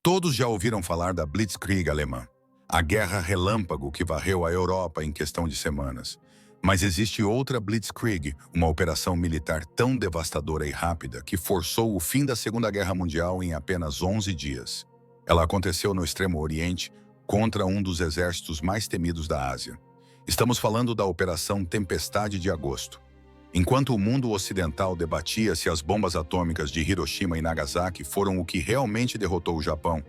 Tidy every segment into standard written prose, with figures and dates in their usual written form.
Todos já ouviram falar da Blitzkrieg alemã, a guerra relâmpago que varreu a Europa em questão de semanas. Mas existe outra Blitzkrieg, uma operação militar tão devastadora e rápida que forçou o fim da Segunda Guerra Mundial em apenas 11 dias. Ela aconteceu no Extremo Oriente contra um dos exércitos mais temidos da Ásia. Estamos falando da Operação Tempestade de Agosto. Enquanto o mundo ocidental debatia se as bombas atômicas de Hiroshima e Nagasaki foram o que realmente derrotou o Japão,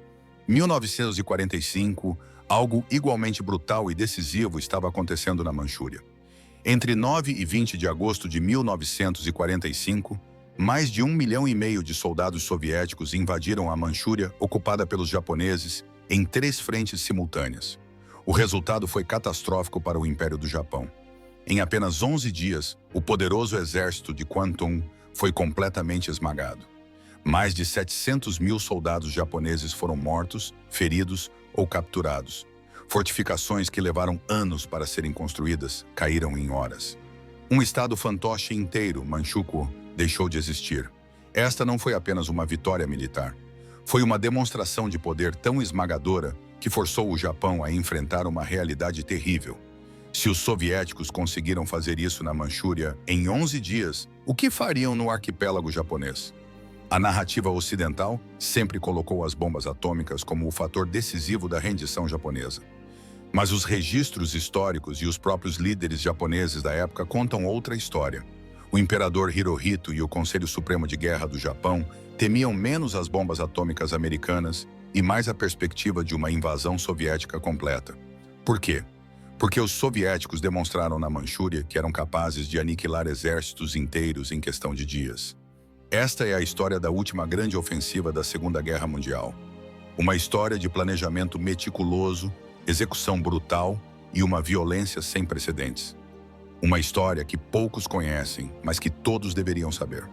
em 1945, algo igualmente brutal e decisivo estava acontecendo na Manchúria. Entre 9 e 20 de agosto de 1945, mais de 1,5 milhão de soldados soviéticos invadiram a Manchúria, ocupada pelos japoneses, em 3 frentes simultâneas. O resultado foi catastrófico para o Império do Japão. Em apenas 11 dias, o poderoso exército de Kwantung foi completamente esmagado. Mais de 700 mil soldados japoneses foram mortos, feridos ou capturados. Fortificações que levaram anos para serem construídas caíram em horas. Um estado fantoche inteiro, Manchukuo, deixou de existir. Esta não foi apenas uma vitória militar. Foi uma demonstração de poder tão esmagadora que forçou o Japão a enfrentar uma realidade terrível. Se os soviéticos conseguiram fazer isso na Manchúria em 11 dias, o que fariam no arquipélago japonês? A narrativa ocidental sempre colocou as bombas atômicas como o fator decisivo da rendição japonesa. Mas os registros históricos e os próprios líderes japoneses da época contam outra história. O imperador Hirohito e o Conselho Supremo de Guerra do Japão temiam menos as bombas atômicas americanas e mais a perspectiva de uma invasão soviética completa. Por quê? Porque os soviéticos demonstraram na Manchúria que eram capazes de aniquilar exércitos inteiros em questão de dias. Esta é a história da última grande ofensiva da Segunda Guerra Mundial. Uma história de planejamento meticuloso, execução brutal e uma violência sem precedentes. Uma história que poucos conhecem, mas que todos deveriam saber.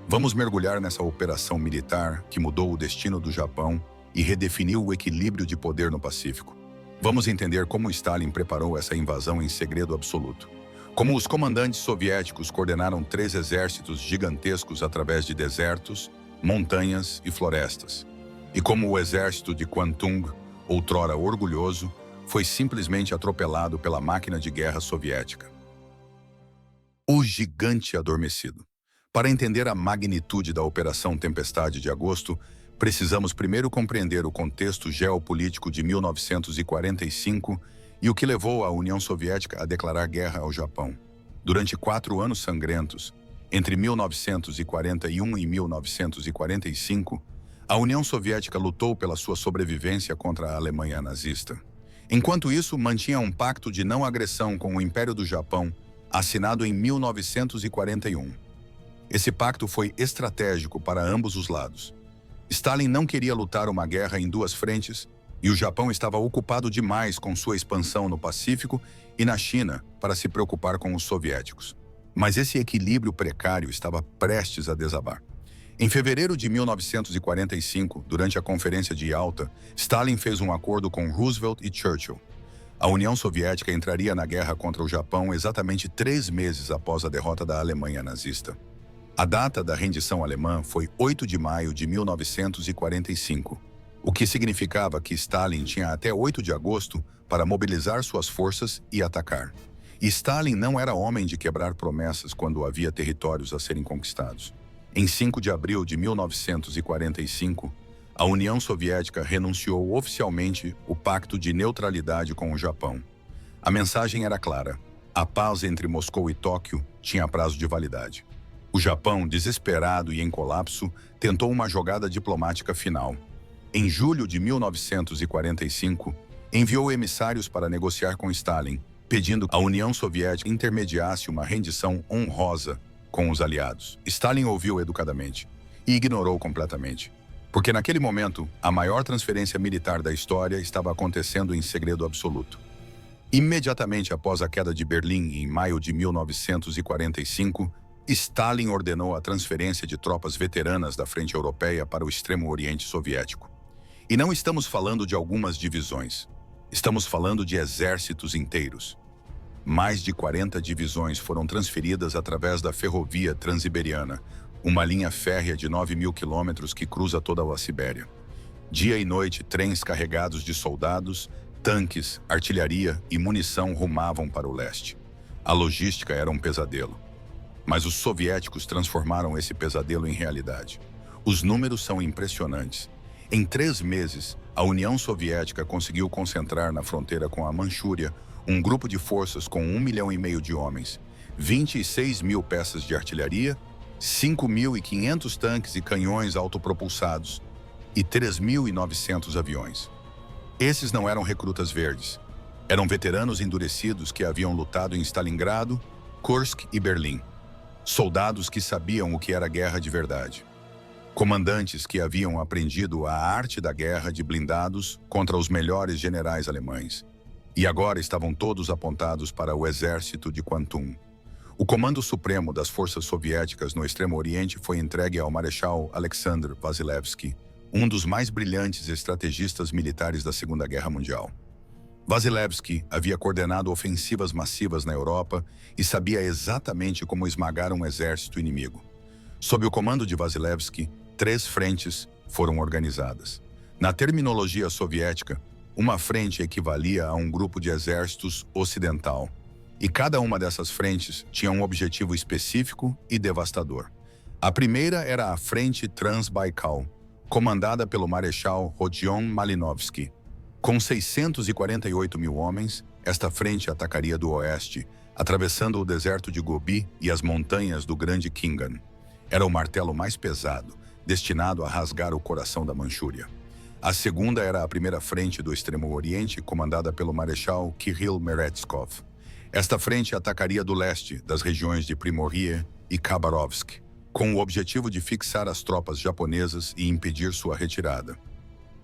Vamos mergulhar nessa operação militar que mudou o destino do Japão e redefiniu o equilíbrio de poder no Pacífico. Vamos entender como Stalin preparou essa invasão em segredo absoluto. Como os comandantes soviéticos coordenaram 3 exércitos gigantescos através de desertos, montanhas e florestas. E como o exército de Kwantung, outrora orgulhoso, foi simplesmente atropelado pela máquina de guerra soviética. O gigante adormecido. Para entender a magnitude da Operação Tempestade de Agosto, precisamos primeiro compreender o contexto geopolítico de 1945 e o que levou a União Soviética a declarar guerra ao Japão. Durante 4 anos sangrentos, entre 1941 e 1945, a União Soviética lutou pela sua sobrevivência contra a Alemanha nazista. Enquanto isso, mantinha um pacto de não agressão com o Império do Japão, assinado em 1941. Esse pacto foi estratégico para ambos os lados. Stalin não queria lutar uma guerra em 2 frentes e o Japão estava ocupado demais com sua expansão no Pacífico e na China para se preocupar com os soviéticos. Mas esse equilíbrio precário estava prestes a desabar. Em fevereiro de 1945, durante a Conferência de Yalta, Stalin fez um acordo com Roosevelt e Churchill. A União Soviética entraria na guerra contra o Japão exatamente 3 meses após a derrota da Alemanha nazista. A data da rendição alemã foi 8 de maio de 1945, o que significava que Stalin tinha até 8 de agosto para mobilizar suas forças e atacar. E Stalin não era homem de quebrar promessas quando havia territórios a serem conquistados. Em 5 de abril de 1945, a União Soviética renunciou oficialmente o pacto de neutralidade com o Japão. A mensagem era clara: a paz entre Moscou e Tóquio tinha prazo de validade. O Japão, desesperado e em colapso, tentou uma jogada diplomática final. Em julho de 1945, enviou emissários para negociar com Stalin, pedindo que a União Soviética intermediasse uma rendição honrosa com os aliados. Stalin ouviu educadamente e ignorou completamente, porque naquele momento, a maior transferência militar da história estava acontecendo em segredo absoluto. Imediatamente após a queda de Berlim, em maio de 1945, Stalin ordenou a transferência de tropas veteranas da Frente Europeia para o Extremo Oriente Soviético. E não estamos falando de algumas divisões. Estamos falando de exércitos inteiros. Mais de 40 divisões foram transferidas através da Ferrovia Transiberiana, uma linha férrea de 9.000 quilômetros que cruza toda a Sibéria. Dia e noite, trens carregados de soldados, tanques, artilharia e munição rumavam para o leste. A logística era um pesadelo. Mas os soviéticos transformaram esse pesadelo em realidade. Os números são impressionantes. Em 3 meses, a União Soviética conseguiu concentrar na fronteira com a Manchúria um grupo de forças com 1,5 milhão de homens, 26 mil peças de artilharia, 5.500 tanques e canhões autopropulsados e 3.900 aviões. Esses não eram recrutas verdes. Eram veteranos endurecidos que haviam lutado em Stalingrado, Kursk e Berlim. Soldados que sabiam o que era guerra de verdade. Comandantes que haviam aprendido a arte da guerra de blindados contra os melhores generais alemães. E agora estavam todos apontados para o exército de Kwantung. O comando supremo das forças soviéticas no Extremo Oriente foi entregue ao Marechal Alexander Vasilevsky, um dos mais brilhantes estrategistas militares da Segunda Guerra Mundial. Vasilevsky havia coordenado ofensivas massivas na Europa e sabia exatamente como esmagar um exército inimigo. Sob o comando de Vasilevsky, 3 frentes foram organizadas. Na terminologia soviética, uma frente equivalia a um grupo de exércitos ocidental, e cada uma dessas frentes tinha um objetivo específico e devastador. A primeira era a Frente Transbaikal, comandada pelo Marechal Rodion Malinovsky. Com 648 mil homens, esta frente atacaria do oeste, atravessando o deserto de Gobi e as montanhas do Grande Khingan. Era o martelo mais pesado, destinado a rasgar o coração da Manchúria. A segunda era a primeira frente do Extremo Oriente, comandada pelo Marechal Kirill Meretskov. Esta frente atacaria do leste, das regiões de Primorie e Khabarovsk, com o objetivo de fixar as tropas japonesas e impedir sua retirada.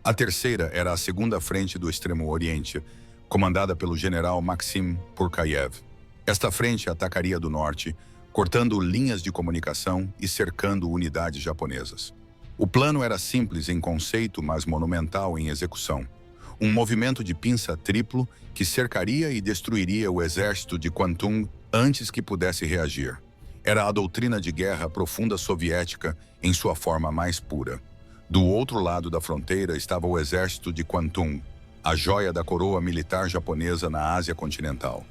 A terceira era a segunda frente do Extremo Oriente, comandada pelo general Maxim Purkayev. Esta frente atacaria do norte, cortando linhas de comunicação e cercando unidades japonesas. O plano era simples em conceito, mas monumental em execução. Um movimento de pinça triplo que cercaria e destruiria o exército de Kwantung antes que pudesse reagir. Era a doutrina de guerra profunda soviética em sua forma mais pura. Do outro lado da fronteira estava o exército de Kwantung, a joia da coroa militar japonesa na Ásia continental.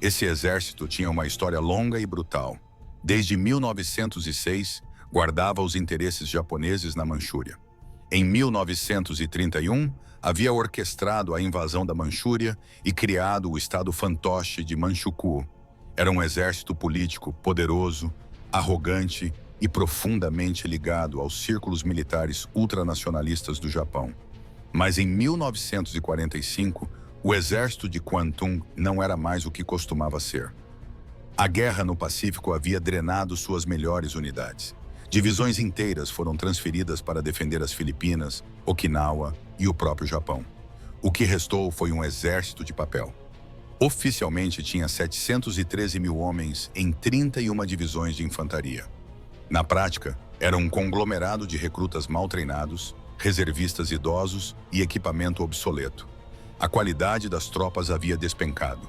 Esse exército tinha uma história longa e brutal. Desde 1906, guardava os interesses japoneses na Manchúria. Em 1931, havia orquestrado a invasão da Manchúria e criado o estado fantoche de Manchukuo. Era um exército político poderoso, arrogante e profundamente ligado aos círculos militares ultranacionalistas do Japão. Mas em 1945, o exército de Kwantung não era mais o que costumava ser. A guerra no Pacífico havia drenado suas melhores unidades. Divisões inteiras foram transferidas para defender as Filipinas, Okinawa e o próprio Japão. O que restou foi um exército de papel. Oficialmente tinha 713 mil homens em 31 divisões de infantaria. Na prática, era um conglomerado de recrutas mal treinados, reservistas idosos e equipamento obsoleto. A qualidade das tropas havia despencado.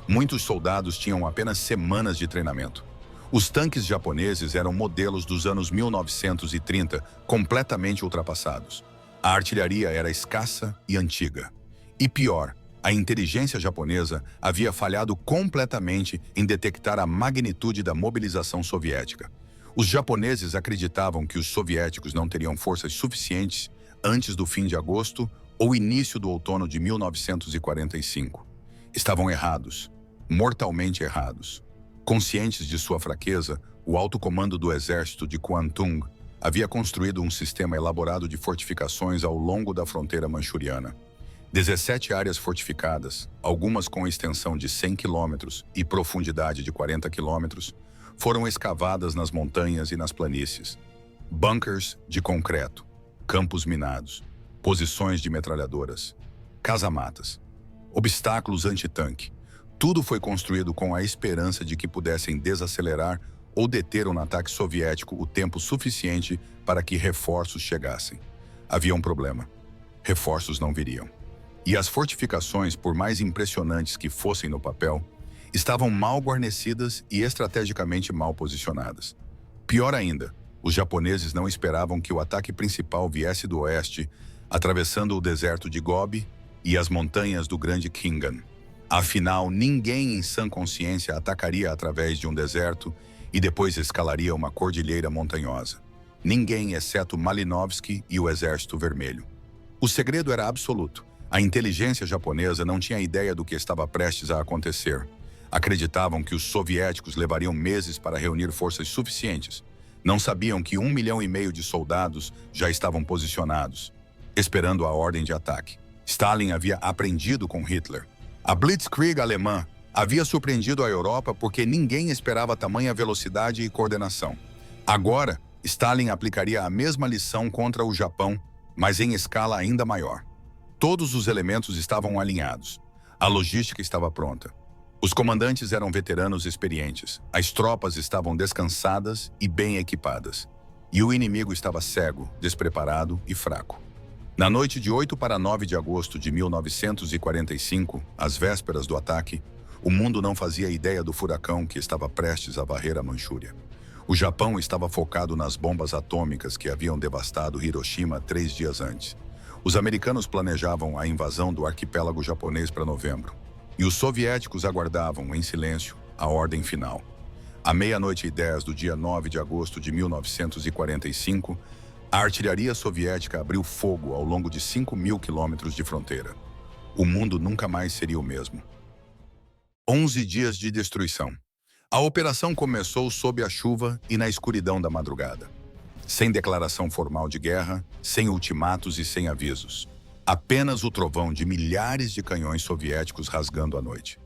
Muitos soldados tinham apenas semanas de treinamento. Os tanques japoneses eram modelos dos anos 1930, completamente ultrapassados. A artilharia era escassa e antiga. E pior, a inteligência japonesa havia falhado completamente em detectar a magnitude da mobilização soviética. Os japoneses acreditavam que os soviéticos não teriam forças suficientes antes do fim de agosto ou início do outono de 1945. Estavam errados, mortalmente errados. Conscientes de sua fraqueza, o alto comando do exército de Kwantung havia construído um sistema elaborado de fortificações ao longo da fronteira manchuriana. 17 áreas fortificadas, algumas com extensão de 100 quilômetros e profundidade de 40 quilômetros, foram escavadas nas montanhas e nas planícies. Bunkers de concreto, campos minados, posições de metralhadoras, casamatas, obstáculos antitanque. Tudo foi construído com a esperança de que pudessem desacelerar ou deter um ataque soviético o tempo suficiente para que reforços chegassem. Havia um problema. Reforços não viriam. E as fortificações, por mais impressionantes que fossem no papel, estavam mal guarnecidas e estrategicamente mal posicionadas. Pior ainda, os japoneses não esperavam que o ataque principal viesse do oeste, atravessando o deserto de Gobi e as montanhas do Grande Khingan. Afinal, ninguém em sã consciência atacaria através de um deserto e depois escalaria uma cordilheira montanhosa. Ninguém, exceto Malinovsky e o Exército Vermelho. O segredo era absoluto. A inteligência japonesa não tinha ideia do que estava prestes a acontecer. Acreditavam que os soviéticos levariam meses para reunir forças suficientes. Não sabiam que 1,5 milhão de soldados já estavam posicionados, esperando a ordem de ataque. Stalin havia aprendido com Hitler. A Blitzkrieg alemã havia surpreendido a Europa porque ninguém esperava tamanha velocidade e coordenação. Agora, Stalin aplicaria a mesma lição contra o Japão, mas em escala ainda maior. Todos os elementos estavam alinhados. A logística estava pronta. Os comandantes eram veteranos experientes. As tropas estavam descansadas e bem equipadas. E o inimigo estava cego, despreparado e fraco. Na noite de 8 para 9 de agosto de 1945, às vésperas do ataque, o mundo não fazia ideia do furacão que estava prestes a varrer a Manchúria. O Japão estava focado nas bombas atômicas que haviam devastado Hiroshima 3 dias antes. Os americanos planejavam a invasão do arquipélago japonês para novembro, e os soviéticos aguardavam, em silêncio, a ordem final. À 00:10 do dia 9 de agosto de 1945, a artilharia soviética abriu fogo ao longo de 5.000 quilômetros de fronteira. O mundo nunca mais seria o mesmo. 11 dias de destruição. A operação começou sob a chuva e na escuridão da madrugada. Sem declaração formal de guerra, sem ultimatos e sem avisos. Apenas o trovão de milhares de canhões soviéticos rasgando a noite.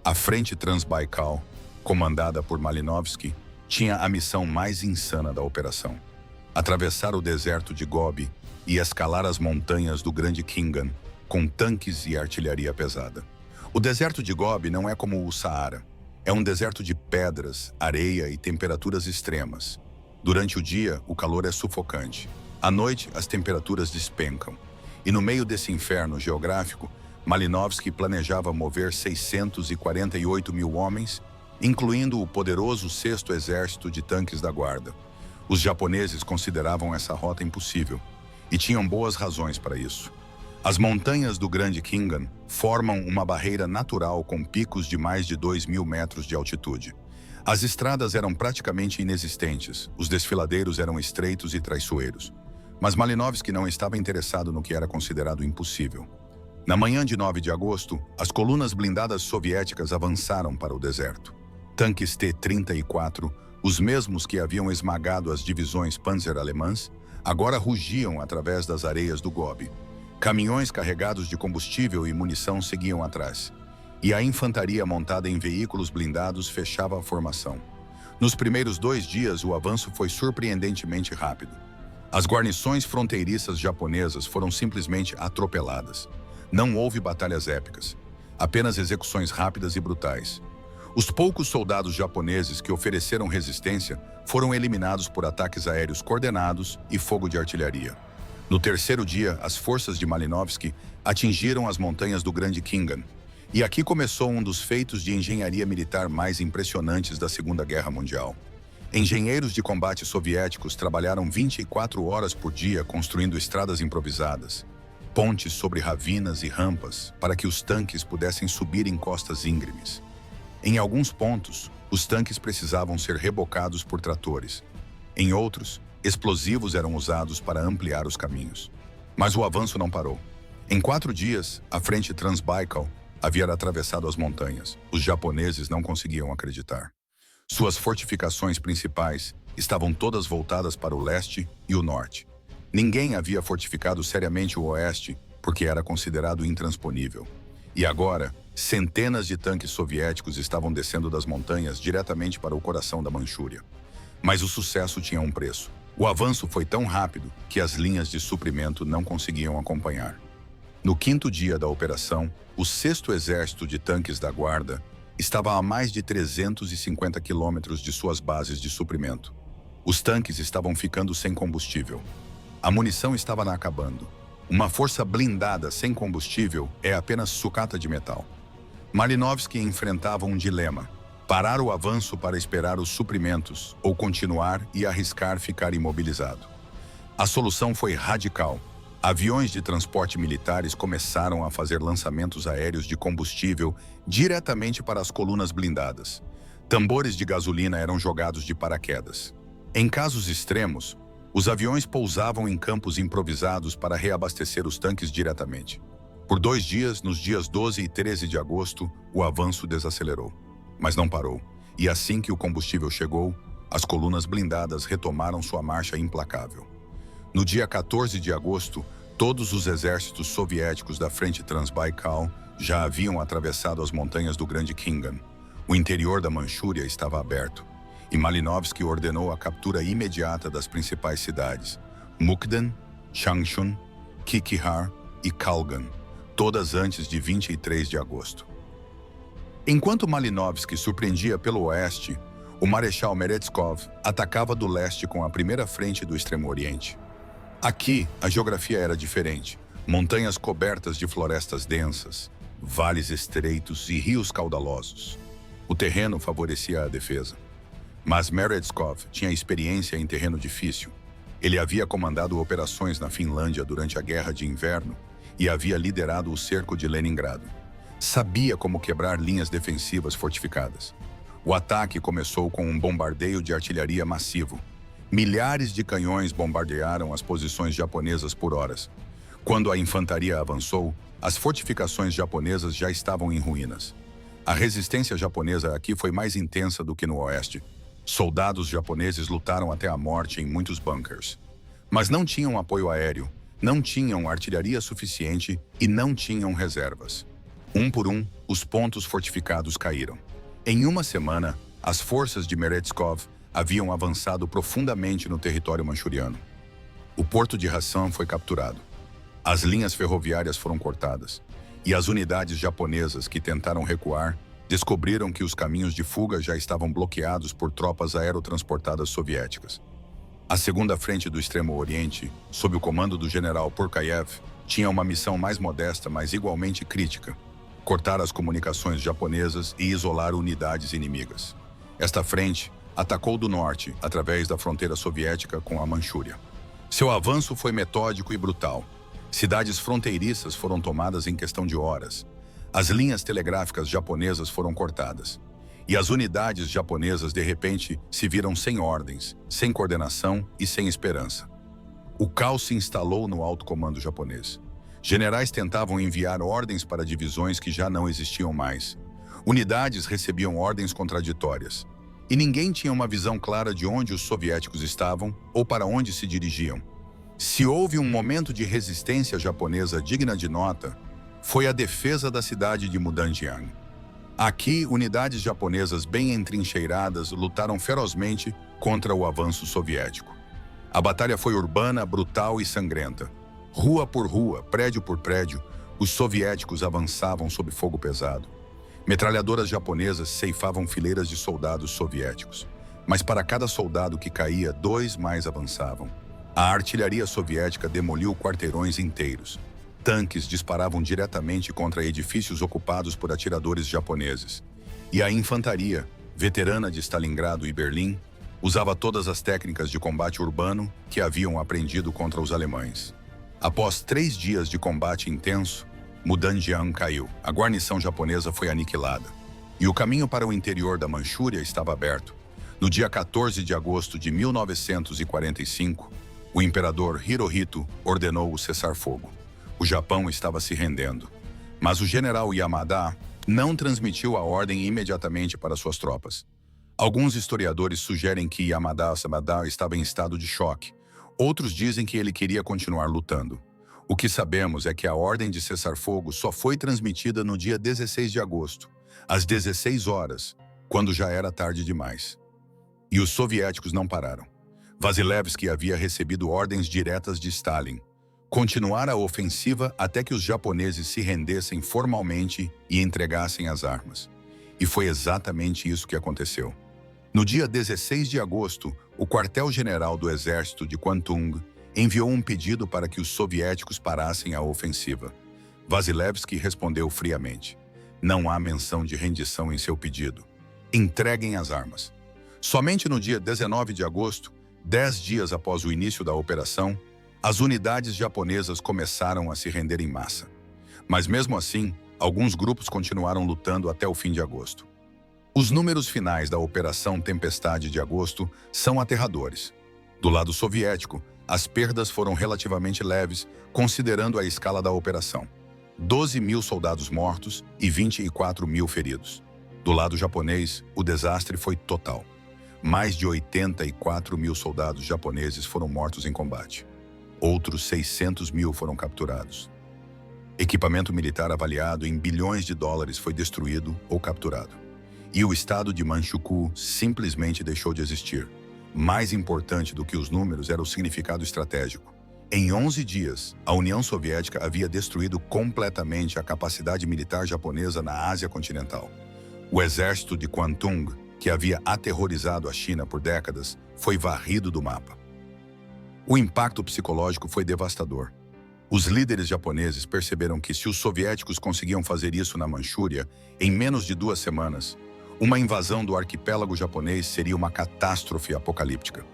A Frente Transbaikal, comandada por Malinovsky, tinha a missão mais insana da operação: atravessar o deserto de Gobi e escalar as montanhas do Grande Khingan com tanques e artilharia pesada. O deserto de Gobi não é como o Saara. É um deserto de pedras, areia e temperaturas extremas. Durante o dia, o calor é sufocante. À noite, as temperaturas despencam. E no meio desse inferno geográfico, Malinovsky planejava mover 648 mil homens, incluindo o poderoso 6º Exército de Tanques da Guarda. Os japoneses consideravam essa rota impossível, e tinham boas razões para isso. As montanhas do Grande Khingan formam uma barreira natural com picos de mais de 2.000 metros de altitude. As estradas eram praticamente inexistentes, os desfiladeiros eram estreitos e traiçoeiros. Mas Malinovsky não estava interessado no que era considerado impossível. Na manhã de 9 de agosto, as colunas blindadas soviéticas avançaram para o deserto. Tanques T-34, os mesmos que haviam esmagado as divisões Panzer alemãs, agora rugiam através das areias do Gobi. Caminhões carregados de combustível e munição seguiam atrás, e a infantaria montada em veículos blindados fechava a formação. Nos primeiros 2 dias, o avanço foi surpreendentemente rápido. As guarnições fronteiriças japonesas foram simplesmente atropeladas. Não houve batalhas épicas, apenas execuções rápidas e brutais. Os poucos soldados japoneses que ofereceram resistência foram eliminados por ataques aéreos coordenados e fogo de artilharia. No 3º dia, as forças de Malinovsky atingiram as montanhas do Grande Khingan. E aqui começou um dos feitos de engenharia militar mais impressionantes da Segunda Guerra Mundial. Engenheiros de combate soviéticos trabalharam 24 horas por dia construindo estradas improvisadas, pontes sobre ravinas e rampas para que os tanques pudessem subir em costas íngremes. Em alguns pontos, os tanques precisavam ser rebocados por tratores. Em outros, explosivos eram usados para ampliar os caminhos. Mas o avanço não parou. Em 4 dias, a Frente Transbaikal havia atravessado as montanhas. Os japoneses não conseguiam acreditar. Suas fortificações principais estavam todas voltadas para o leste e o norte. Ninguém havia fortificado seriamente o oeste porque era considerado intransponível. E agora, centenas de tanques soviéticos estavam descendo das montanhas diretamente para o coração da Manchúria. Mas o sucesso tinha um preço. O avanço foi tão rápido que as linhas de suprimento não conseguiam acompanhar. No 5º dia da operação, o 6º Exército de Tanques da Guarda estava a mais de 350 quilômetros de suas bases de suprimento. Os tanques estavam ficando sem combustível. A munição estava acabando. Uma força blindada sem combustível é apenas sucata de metal. Malinovsky enfrentava um dilema: parar o avanço para esperar os suprimentos ou continuar e arriscar ficar imobilizado. A solução foi radical: Aviões de transporte militares começaram a fazer lançamentos aéreos de combustível diretamente para as colunas blindadas. Tambores de gasolina eram jogados de paraquedas. Em casos extremos, os aviões pousavam em campos improvisados para reabastecer os tanques diretamente. Por 2 dias, nos dias 12 e 13 de agosto, o avanço desacelerou. Mas não parou, e assim que o combustível chegou, as colunas blindadas retomaram sua marcha implacável. No dia 14 de agosto, todos os exércitos soviéticos da Frente Transbaikal já haviam atravessado as montanhas do Grande Khingan. O interior da Manchúria estava aberto, e Malinovsky ordenou a captura imediata das principais cidades, Mukden, Changchun, Kikihar e Kalgan, todas antes de 23 de agosto. Enquanto Malinovsky surpreendia pelo oeste, o Marechal Meretskov atacava do leste com a primeira frente do Extremo Oriente. Aqui, a geografia era diferente. Montanhas cobertas de florestas densas, vales estreitos e rios caudalosos. O terreno favorecia a defesa. Mas Meretskov tinha experiência em terreno difícil. Ele havia comandado operações na Finlândia durante a Guerra de Inverno e havia liderado o cerco de Leningrado. Sabia como quebrar linhas defensivas fortificadas. O ataque começou com um bombardeio de artilharia massivo. Milhares de canhões bombardearam as posições japonesas por horas. Quando a infantaria avançou, as fortificações japonesas já estavam em ruínas. A resistência japonesa aqui foi mais intensa do que no oeste. Soldados japoneses lutaram até a morte em muitos bunkers. Mas não tinham apoio aéreo, não tinham artilharia suficiente e não tinham reservas. Um por um, os pontos fortificados caíram. Em uma semana, as forças de Meretskov haviam avançado profundamente no território manchuriano. O porto de Hassan foi capturado. As linhas ferroviárias foram cortadas. E as unidades japonesas que tentaram recuar descobriram que os caminhos de fuga já estavam bloqueados por tropas aerotransportadas soviéticas. A segunda frente do Extremo Oriente, sob o comando do general Porkayev, tinha uma missão mais modesta, mas igualmente crítica: cortar as comunicações japonesas e isolar unidades inimigas. Esta frente atacou do norte, através da fronteira soviética com a Manchúria. Seu avanço foi metódico e brutal. Cidades fronteiriças foram tomadas em questão de horas. As linhas telegráficas japonesas foram cortadas. E as unidades japonesas, de repente, se viram sem ordens, sem coordenação e sem esperança. O caos se instalou no alto comando japonês. Generais tentavam enviar ordens para divisões que já não existiam mais. Unidades recebiam ordens contraditórias. E ninguém tinha uma visão clara de onde os soviéticos estavam ou para onde se dirigiam. Se houve um momento de resistência japonesa digna de nota, foi a defesa da cidade de Mudanjiang. Aqui, unidades japonesas bem entrincheiradas lutaram ferozmente contra o avanço soviético. A batalha foi urbana, brutal e sangrenta. Rua por rua, prédio por prédio, os soviéticos avançavam sob fogo pesado. Metralhadoras japonesas ceifavam fileiras de soldados soviéticos. Mas para cada soldado que caía, 2 mais avançavam. A artilharia soviética demoliu quarteirões inteiros. Tanques disparavam diretamente contra edifícios ocupados por atiradores japoneses. E a infantaria, veterana de Stalingrado e Berlim, usava todas as técnicas de combate urbano que haviam aprendido contra os alemães. Após 3 dias de combate intenso, Mudanjiang caiu. A guarnição japonesa foi aniquilada. E o caminho para o interior da Manchúria estava aberto. No dia 14 de agosto de 1945, o imperador Hirohito ordenou o cessar-fogo. O Japão estava se rendendo. Mas o general Yamada não transmitiu a ordem imediatamente para suas tropas. Alguns historiadores sugerem que Yamada estava em estado de choque. Outros dizem que ele queria continuar lutando. O que sabemos é que a ordem de cessar-fogo só foi transmitida no dia 16 de agosto, às 16 horas, quando já era tarde demais. E os soviéticos não pararam. Vasilevsky havia recebido ordens diretas de Stalin: continuar a ofensiva até que os japoneses se rendessem formalmente e entregassem as armas. E foi exatamente isso que aconteceu. No dia 16 de agosto, o quartel-general do exército de Kwantung enviou um pedido para que os soviéticos parassem a ofensiva. Vasilevsky respondeu friamente: não há menção de rendição em seu pedido. Entreguem as armas. Somente no dia 19 de agosto, 10 dias após o início da operação, As unidades japonesas começaram a se render em massa. Mas mesmo assim, alguns grupos continuaram lutando até o fim de agosto. Os números finais da Operação Tempestade de Agosto são aterradores. Do lado soviético, as perdas foram relativamente leves, considerando a escala da operação. 12 mil soldados mortos e 24 mil feridos. Do lado japonês, o desastre foi total. Mais de 84 mil soldados japoneses foram mortos em combate. Outros 600 mil foram capturados. Equipamento militar avaliado em bilhões de dólares foi destruído ou capturado. E o estado de Manchukuo simplesmente deixou de existir. Mais importante do que os números era o significado estratégico. Em 11 dias, a União Soviética havia destruído completamente a capacidade militar japonesa na Ásia continental. O exército de Kwantung, que havia aterrorizado a China por décadas, foi varrido do mapa. O impacto psicológico foi devastador. Os líderes japoneses perceberam que se os soviéticos conseguiam fazer isso na Manchúria, em menos de 2 semanas, uma invasão do arquipélago japonês seria uma catástrofe apocalíptica.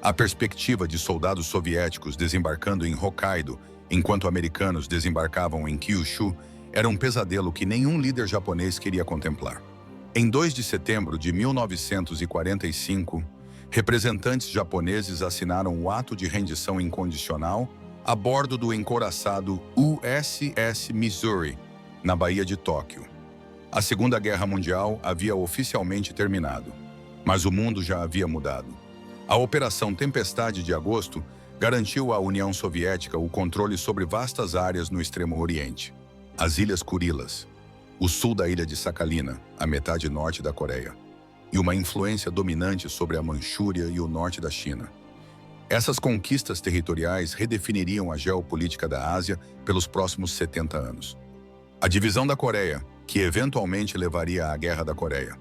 A perspectiva de soldados soviéticos desembarcando em Hokkaido, enquanto americanos desembarcavam em Kyushu, era um pesadelo que nenhum líder japonês queria contemplar. Em 2 de setembro de 1945, representantes japoneses assinaram o ato de rendição incondicional a bordo do encouraçado USS Missouri, na Baía de Tóquio. A Segunda Guerra Mundial havia oficialmente terminado, mas o mundo já havia mudado. A Operação Tempestade de Agosto garantiu à União Soviética o controle sobre vastas áreas no Extremo Oriente. As Ilhas Kurilas, o sul da ilha de Sakhalina, a metade norte da Coreia, e uma influência dominante sobre a Manchúria e o norte da China. Essas conquistas territoriais redefiniriam a geopolítica da Ásia pelos próximos 70 anos. A divisão da Coreia, que eventualmente levaria à Guerra da Coreia.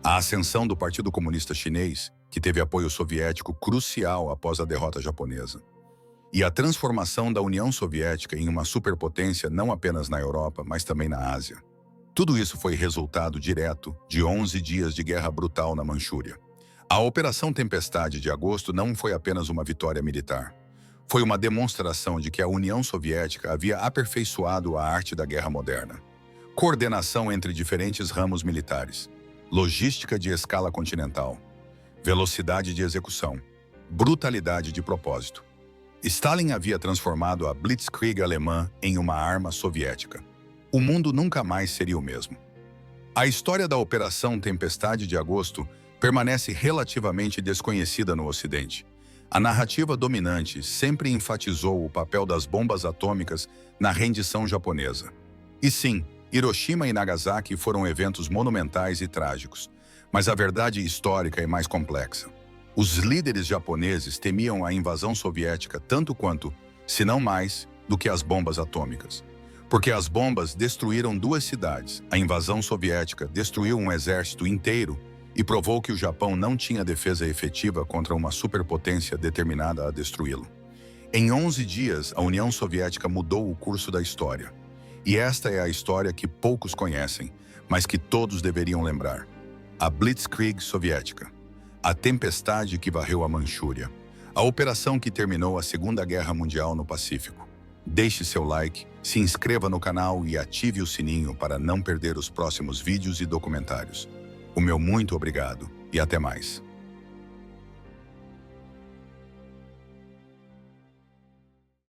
A ascensão do Partido Comunista Chinês, que teve apoio soviético crucial após a derrota japonesa. E a transformação da União Soviética em uma superpotência não apenas na Europa, mas também na Ásia. Tudo isso foi resultado direto de 11 dias de guerra brutal na Manchúria. A Operação Tempestade de Agosto não foi apenas uma vitória militar. Foi uma demonstração de que a União Soviética havia aperfeiçoado a arte da guerra moderna. Coordenação entre diferentes ramos militares, logística de escala continental, velocidade de execução, brutalidade de propósito. Stalin havia transformado a Blitzkrieg alemã em uma arma soviética. O mundo nunca mais seria o mesmo. A história da Operação Tempestade de Agosto permanece relativamente desconhecida no Ocidente. A narrativa dominante sempre enfatizou o papel das bombas atômicas na rendição japonesa. E sim, Hiroshima e Nagasaki foram eventos monumentais e trágicos, mas a verdade histórica é mais complexa. Os líderes japoneses temiam a invasão soviética tanto quanto, se não mais, do que as bombas atômicas. Porque as bombas destruíram 2 cidades, a invasão soviética destruiu um exército inteiro e provou que o Japão não tinha defesa efetiva contra uma superpotência determinada a destruí-lo. Em 11 dias, a União Soviética mudou o curso da história. E esta é a história que poucos conhecem, mas que todos deveriam lembrar. A Blitzkrieg soviética. A tempestade que varreu a Manchúria. A operação que terminou a Segunda Guerra Mundial no Pacífico. Deixe seu like, se inscreva no canal e ative o sininho para não perder os próximos vídeos e documentários. O meu muito obrigado e até mais.